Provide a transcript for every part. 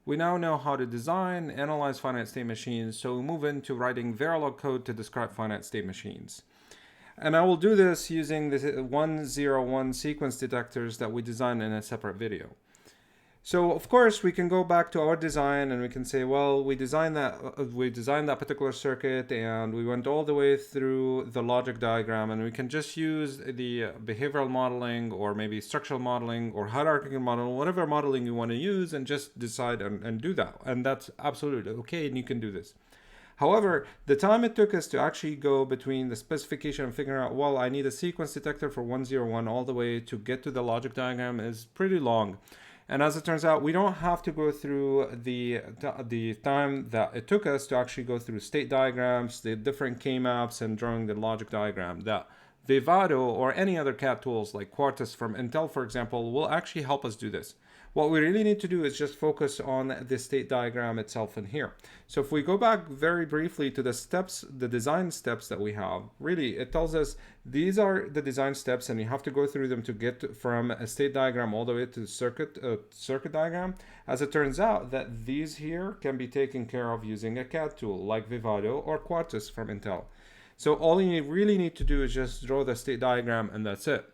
we now know how to design, analyze finite state machines, so we move into writing Verilog code to describe finite state machines. And I will do this using the 101 sequence detectors that we designed in a separate video. So of course we can go back to our design and we can say, well, we designed that particular circuit and we went all the way through the logic diagram, and we can just use the behavioral modeling or maybe structural modeling or hierarchical modeling, whatever modeling you want to use, and just decide and do that. And that's absolutely okay, and you can do this. However, the time it took us to actually go between the specification and figuring out, well, I need a sequence detector for 101 all the way to get to the logic diagram is pretty long. And as it turns out, we don't have to go through the time that it took us to actually go through state diagrams, the different K-maps, and drawing the logic diagram. That Vivado or any other CAD tools like Quartus from Intel, for example, will actually help us do this. What we really need to do is just focus on the state diagram itself in here. So if we go back very briefly to the steps, the design steps that we have, really it tells us these are the design steps, and you have to go through them to get from a state diagram all the way to circuit diagram. As it turns out that these here can be taken care of using a CAD tool like Vivado or Quartus from Intel. So all you really need to do is just draw the state diagram, and that's it.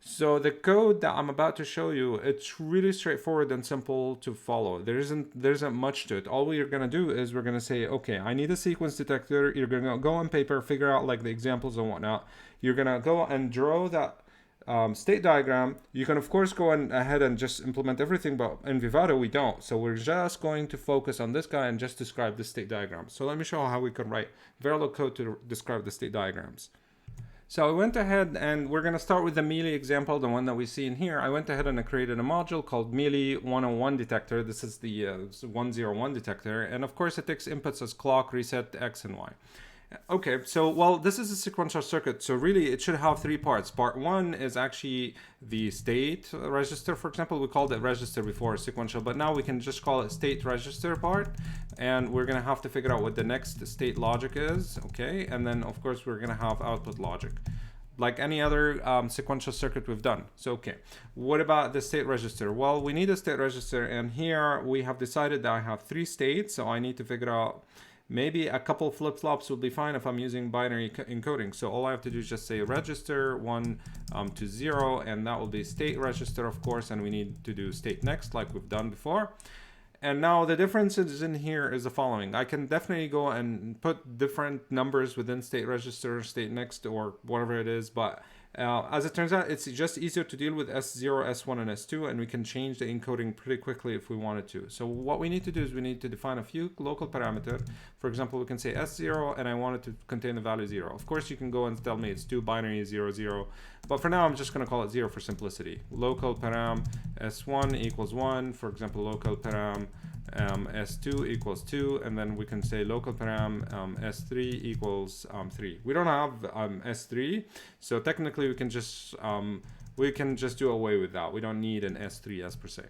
So the code that I'm about to show you, it's really straightforward and simple to follow. There isn't much to it. All we're gonna do is we're gonna say, okay, I need a sequence detector. You're gonna go on paper, figure out like the examples and whatnot. You're gonna go and draw that state diagram. You can of course go ahead and just implement everything, but in Vivado we don't. So we're just going to focus on this guy and just describe the state diagram. So let me show how we can write Verilog code to describe the state diagrams. So I went ahead and we're going to start with the Mealy example, the one that we see in here. I went ahead and I created a module called Mealy 101 detector. This is the 101 detector. And of course it takes inputs as clock, reset, X, and Y. Okay, so well, this is a sequential circuit, so really it should have three parts. Part one is actually the state register. For example, we called it register before sequential, but now we can just call it state register part, and we're gonna have to figure out what the next state logic is, okay? And then of course we're gonna have output logic, like any other sequential circuit we've done. So okay, what about the state register? Well, we need a state register, and here we have decided that I have three states, so I need to figure out maybe a couple flip-flops will be fine if I'm using binary encoding. So all I have to do is just say register 1 to 0, and that will be state register, of course, and we need to do state next like we've done before. And now the differences in here is the following. I can definitely go and put different numbers within state register, state next, or whatever it is, but as it turns out, it's just easier to deal with S0, S1, and S2, and we can change the encoding pretty quickly if we wanted to. So what we need to do is we need to define a few local parameters. For example, we can say S0, and I want it to contain the value 0. Of course, you can go and tell me it's 2 binary 0, 0. But for now, I'm just going to call it 0 for simplicity. Local param S1 equals 1. For example, local param S2 equals 2, and then we can say local param S3 equals 3. We don't have S3, so technically we can just do away with that. We don't need an S3 as per se.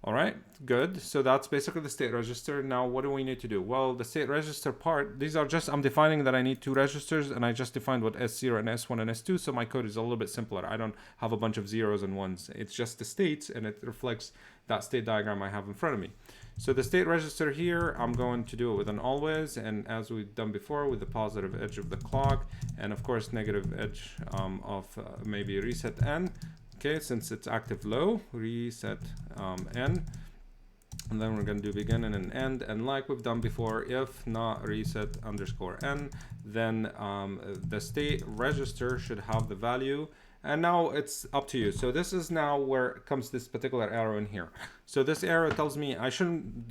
All right, good. So that's basically the state register. Now, what do we need to do? Well, the state register part, these are just, I'm defining that I need two registers, and I just defined what S0 and S1 and S2, so my code is a little bit simpler. I don't have a bunch of zeros and ones. It's just the states, and it reflects that state diagram I have in front of me. So the state register here, I'm going to do it with an always, and as we've done before, with the positive edge of the clock, and of course negative edge of maybe reset n. Okay, since it's active low, reset n, and then we're going to do begin and an end, and like we've done before, if not reset underscore n, then the state register should have the value. And now it's up to you. So this is now where comes this particular arrow in here. So this arrow tells me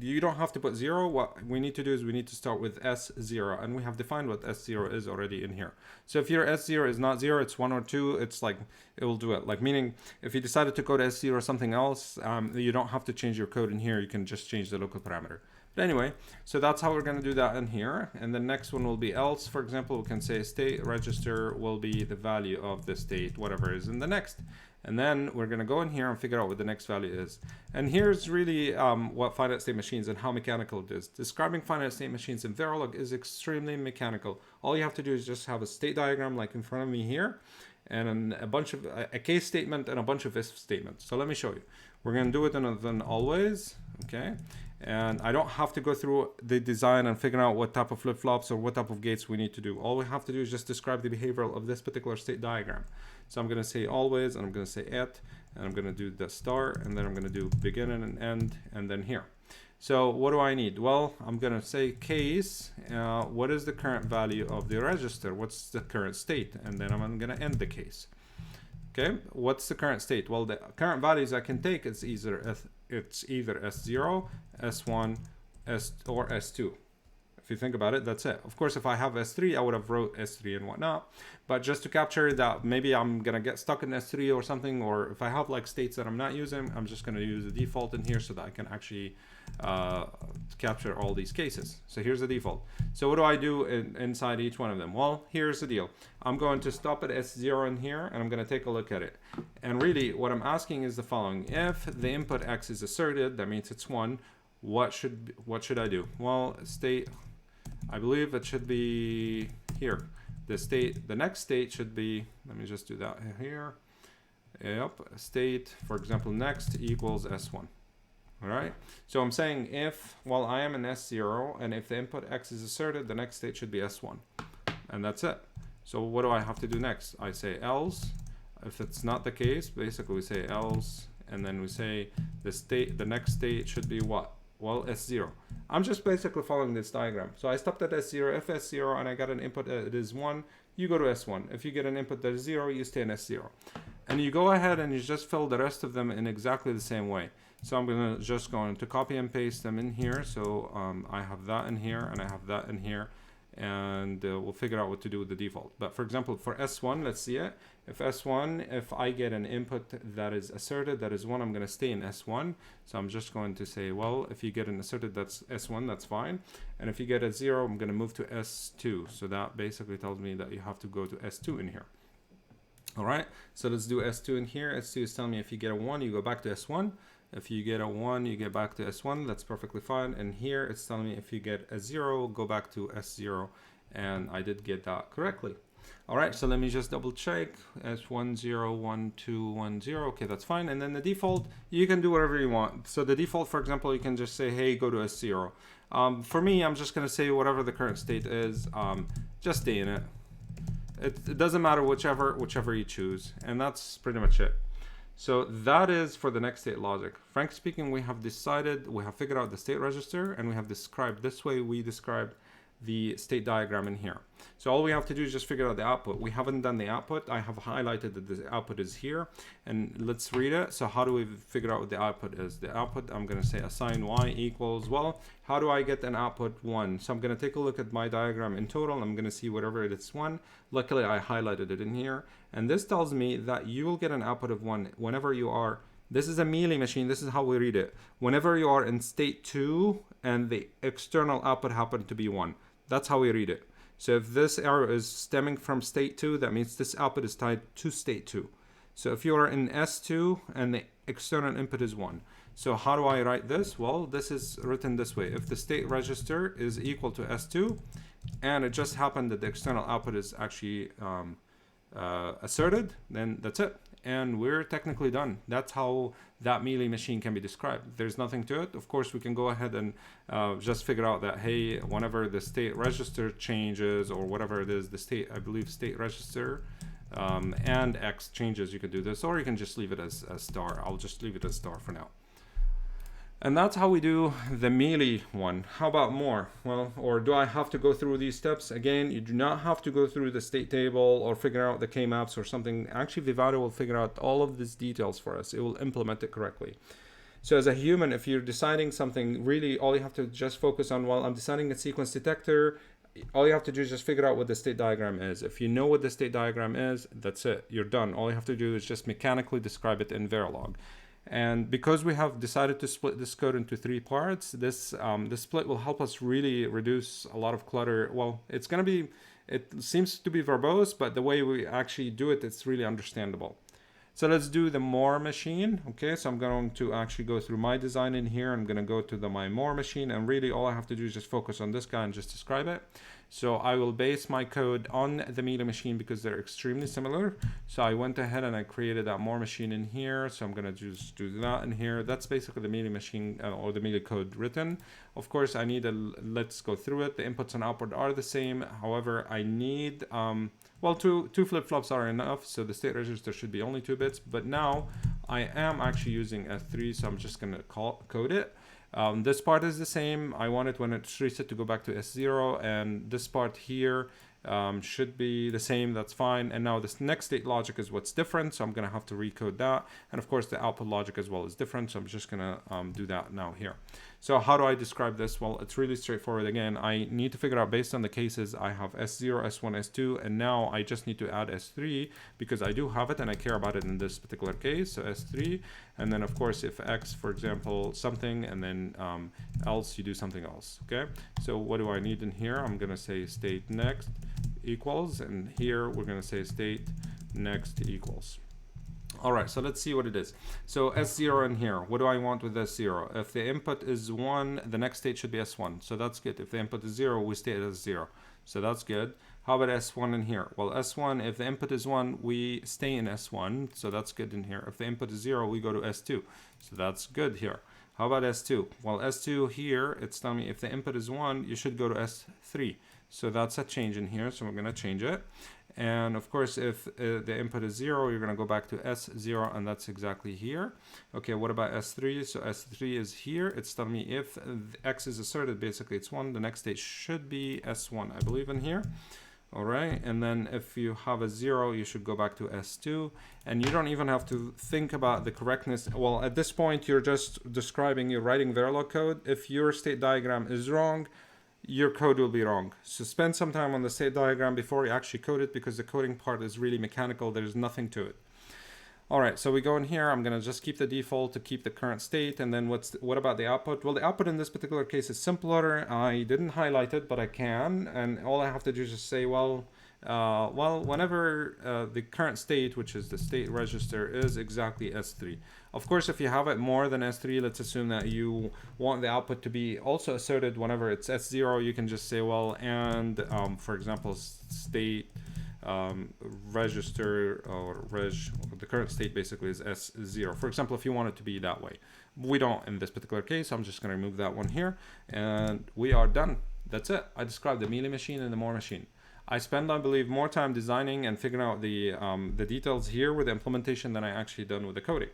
you don't have to put 0. What we need to do is we need to start with S0, and we have defined what S0 is already in here. So if your S0 is not 0, it's 1 or 2, it's like, it will do it. Like, meaning if you decided to code S0 or something else, you don't have to change your code in here. You can just change the local parameter. But anyway, so that's how we're going to do that in here. And the next one will be else. For example, we can say state register will be the value of the state, whatever is in the next. And then we're going to go in here and figure out what the next value is. And here's really what finite state machines and how mechanical it is. Describing finite state machines in Verilog is extremely mechanical. All you have to do is just have a state diagram like in front of me here, and a bunch of a case statement and a bunch of if statements. So let me show you. We're going to do it in an always, okay? And I don't have to go through the design and figure out what type of flip-flops or what type of gates we need to do. All we have to do is just describe the behavior of this particular state diagram. So I'm going to say always, and I'm going to say it, and I'm going to do the start, and then I'm going to do begin and end, and then here. So what do I need? Well, I'm going to say case, what is the current value of the register? What's the current state? And then I'm going to end the case. Okay, what's the current state? Well, the current values I can take is either S0, S1, or S2. If you think about it, that's it. Of course, if I have S3, I would have wrote S3 and whatnot. But just to capture that maybe I'm going to get stuck in S3 or something, or if I have like states that I'm not using, I'm just going to use the default in here so that I can actually capture all these cases. So here's the default. So what do I do inside each one of them? Well, here's the deal. I'm going to stop at S0 in here, and I'm going to take a look at it. And really, what I'm asking is the following. If the input X is asserted, that means it's 1. What should I do? Well, state, I believe it should be here. The next state should be, let me just do that here. Yep, state, for example, next equals S1. All right, so I'm saying if, while I am in S0, and if the input X is asserted, the next state should be S1. And that's it. So what do I have to do next? I say else. If it's not the case, basically we say else, and then we say the next state should be what? Well, S0. I'm just basically following this diagram. So I stopped at S0. If S0 and I got an input that is 1, you go to S1. If you get an input that is 0, you stay in S0. And you go ahead and you just fill the rest of them in exactly the same way. So I'm going to copy and paste them in here. So I have that in here and I have that in here. And we'll figure out what to do with the default. But for example, for S1, let's see it. If S1, if I get an input that is asserted, that is 1, I'm going to stay in S1. So I'm just going to say, well, if you get an asserted that's S1, that's fine. And if you get a 0, I'm going to move to S2. So that basically tells me that you have to go to S2 in here. All right, so let's do S2 in here. S2 is telling me if you get a 1, you go back to S1. If you get a 1, you get back to S1. That's perfectly fine. And here it's telling me if you get a 0, go back to S0. And I did get that correctly. All right, so let me just double check. S1, 0, 1, 2, 1, 0. Okay, that's fine. And then the default, you can do whatever you want. So the default, for example, you can just say, hey, go to S0. For me, I'm just going to say whatever the current state is. Just stay in it. It doesn't matter whichever you choose. And that's pretty much it. So that is for the next state logic. Frankly speaking, we have figured out the state register, and we have described this way. We described the state diagram in here. So all we have to do is just figure out the output. We haven't done the output. I have highlighted that the output is here, and let's read it. So how do we figure out what the output is? The output, I'm going to say assign y equals, well, how do I get an output 1? So I'm going to take a look at my diagram in total. I'm going to see whatever it is 1. Luckily, I highlighted it in here. And this tells me that you will get an output of 1 whenever you are, this is a Mealy machine. This is how we read it. Whenever you are in state 2 and the external output happened to be 1. That's how we read it. So if this error is stemming from state 2, that means this output is tied to state 2. So if you are in S2 and the external input is 1. So how do I write this? Well, this is written this way. If the state register is equal to S2, and it just happened that the external output is actually asserted, then that's it. And we're technically done. That's how that Mealy machine can be described. There's nothing to it. Of course, we can go ahead and just figure out that, hey, whenever the state register changes or whatever it is, the state, I believe state register and X changes, you can do this, or you can just leave it as star. I'll just leave it as star for now. And that's how we do the Mealy one. How about more? Well, or do I have to go through these steps? Again, you do not have to go through the state table or figure out the K-maps or something. Actually, Vivado will figure out all of these details for us. It will implement it correctly. So as a human, if you're deciding something, really all you have to just focus on, well, I'm deciding a sequence detector. All you have to do is just figure out what the state diagram is. If you know what the state diagram is, that's it. You're done. All you have to do is just mechanically describe it in Verilog. And because we have decided to split this code into 3 parts, this split will help us really reduce a lot of clutter. Well, it seems to be verbose, but the way we actually do it, it's really understandable. So let's do the more machine. Okay, so I'm going to actually go through my design in here. I'm going to go to my more machine, and really all I have to do is just focus on this guy and just describe it. So I will base my code on the Mealy machine because they're extremely similar. So I went ahead and I created that more machine in here. So I'm going to just do that in here. That's basically the Mealy machine or the Mealy code written. Of course, I need let's go through it. The inputs and output are the same. However, I need, well, two flip-flops are enough. So the state register should be only 2 bits. But now I am actually using S3. So I'm just going to code it. This part is the same. I want it when it's reset to go back to S0, and this part here should be the same. That's fine. And now this next state logic is what's different, so I'm going to have to recode that. And of course the output logic as well is different, so I'm just going to do that now here. So how do I describe this? Well, it's really straightforward. Again, I need to figure out based on the cases. I have S0, S1, S2, and now I just need to add S3 because I do have it and I care about it in this particular case. So S3, and then of course if X, for example, something, and then else you do something else. Okay, so what do I need in here? I'm going to say state next equals, and here we're going to say state next equals. All right, so let's see what it is. So S0 in here, what do I want with S0? If the input is 1, the next state should be S1. So that's good. If the input is 0, we stay at S0. So that's good. How about S1 in here? Well, S1, if the input is 1, we stay in S1. So that's good in here. If the input is 0, we go to S2. So that's good here. How about S2? Well, S2 here, it's telling me if the input is 1, you should go to S3. So that's a change in here. So we're going to change it. And of course, if the input is 0, you're going to go back to S0, and that's exactly here. Okay, what about S3? So S3 is here. It's telling me if X is asserted, basically it's 1. The next state should be S1, I believe, in here. All right, and then if you have a 0, you should go back to S2, and you don't even have to think about the correctness. Well, at this point, you're just describing, you're writing Verilog code. If your state diagram is wrong, your code will be wrong. So spend some time on the state diagram before you actually code it, because the coding part is really mechanical. There's nothing to it. All right, so we go in here. I'm going to just keep the default to keep the current state. And then what about the output? Well, the output in this particular case is simpler. I didn't highlight it, but I can. And all I have to do is just say, well, whenever the current state, which is the state register, is exactly S3. Of course, if you have it more than S3, let's assume that you want the output to be also asserted whenever it's S0, you can just say, well, and for example, state register or the current state basically is S0. For example, if you want it to be that way. We don't in this particular case. I'm just going to remove that one here, and we are done. That's it. I described the Mealy machine and the Moore machine. I spend, I believe, more time designing and figuring out the details here with the implementation than I actually done with the coding.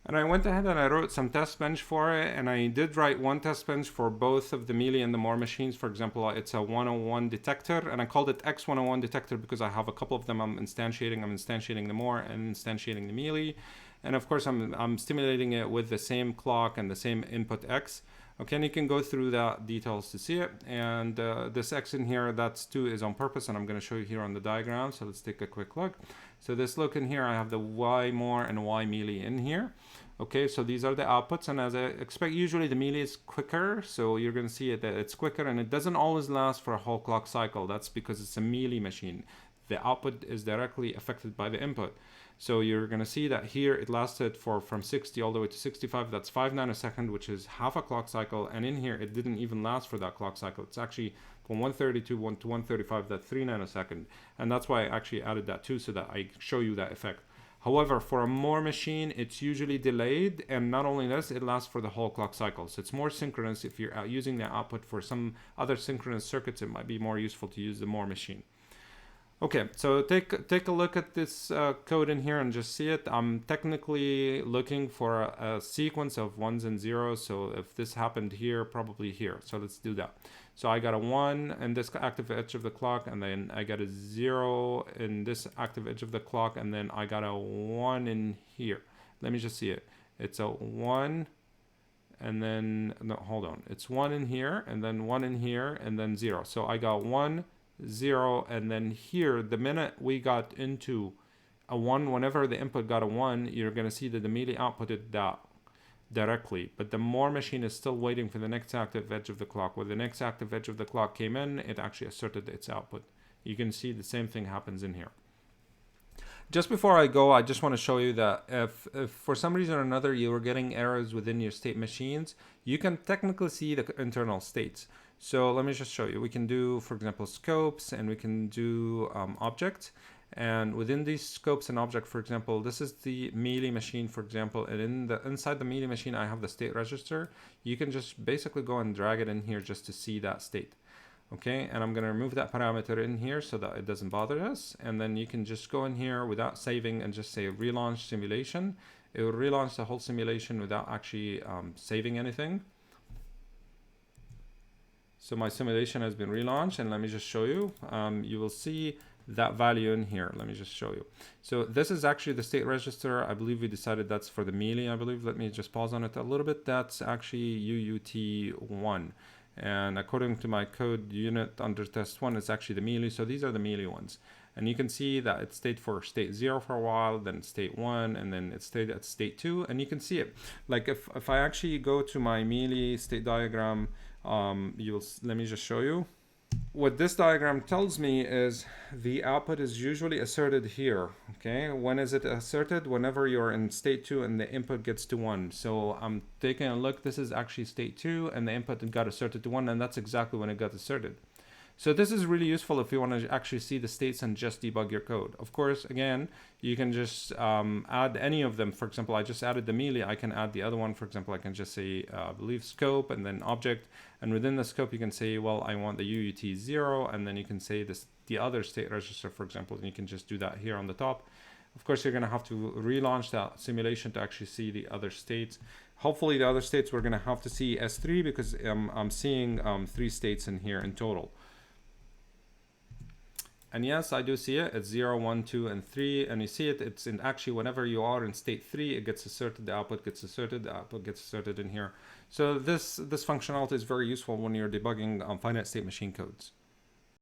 And I went ahead and I wrote some test bench for it, and I did write one test bench for both of the Mealy and the Moore machines. For example, it's a 101 detector, and I called it X101 detector because I have a couple of them I'm instantiating. I'm instantiating the Moore and instantiating the Mealy. And of course, I'm stimulating it with the same clock and the same input X. Okay, and you can go through the details to see it. And this X in here, that's 2 is on purpose, and I'm going to show you here on the diagram. So let's take a quick look. So this look in here, I have the Y Moore and Y Mealy in here. Okay, so these are the outputs, and as I expect, usually the Mealy is quicker, so you're going to see it that it's quicker, and it doesn't always last for a whole clock cycle. That's because it's a Mealy machine. The output is directly affected by the input. So you're going to see that here it lasted from 60 all the way to 65. That's 5 nanoseconds, which is half a clock cycle. And in here, it didn't even last for that clock cycle. It's actually from 132 to 135, that's 3 nanoseconds. And that's why I actually added that too, so that I show you that effect. However, for a Moore machine, it's usually delayed. And not only this, it lasts for the whole clock cycle. So it's more synchronous. If you're using the output for some other synchronous circuits, it might be more useful to use the Moore machine. Okay, so take a look at this code in here and just see it. I'm technically looking for a sequence of 1s and 0s. So if this happened here, probably here. So let's do that. So I got a 1 in this active edge of the clock, and then I got a 0 in this active edge of the clock, and then I got a 1 in here. Let me just see it. It's a 1, and then, no, hold on. It's 1 in here, and then 1 in here, and then 0. So I got 1, 0, and then here, the minute we got into a 1, whenever the input got a 1, you're going to see that the Mealy outputted that directly, but the Moore machine is still waiting for the next active edge of the clock. When the next active edge of the clock came in, it actually asserted its output. You can see the same thing happens in here. Just before I go, I just want to show you that if for some reason or another you were getting errors within your state machines, you can technically see the internal states. So let me just show you. We can do, for example, scopes, and we can do object. And within these scopes and object, for example, this is the melee machine, for example, and inside the melee machine, I have the state register. You can just basically go and drag it in here just to see that state. Okay, and I'm going to remove that parameter in here so that it doesn't bother us. And then you can just go in here without saving and just say relaunch simulation. It will relaunch the whole simulation without actually saving anything. So my simulation has been relaunched, and let me just show you. You will see that value in here. Let me just show you. So this is actually the state register. I believe we decided that's for the melee, I believe. Let me just pause on it a little bit. That's actually UUT1. And according to my code unit under test 1, it's actually the melee. So these are the melee ones. And you can see that it stayed for state 0 for a while, then state 1, and then it stayed at state 2. And you can see it. Like if I actually go to my melee state diagram, let me just show you. What this diagram tells me is the output is usually asserted here. Okay, when is it asserted? Whenever you're in state 2 and the input gets to 1. So I'm taking a look. This is actually state 2, and the input got asserted to 1, and that's exactly when it got asserted. So this is really useful if you want to actually see the states and just debug your code. Of course, again, you can just add any of them. For example, I just added the melee. I can add the other one. For example, I can just say, I believe, scope, and then object. And within the scope, you can say, well, I want the UUT 0, and then you can say the other state register, for example, and you can just do that here on the top. Of course, you're going to have to relaunch that simulation to actually see the other states. Hopefully, the other states we're going to have to see S3 because I'm seeing 3 states in here in total. And yes, I do see it. It's 0, 1, 2, and 3. And you see it. It's in actually whenever you are in state 3, it gets asserted. The output gets asserted. The output gets asserted in here. So this functionality is very useful when you're debugging finite state machine codes.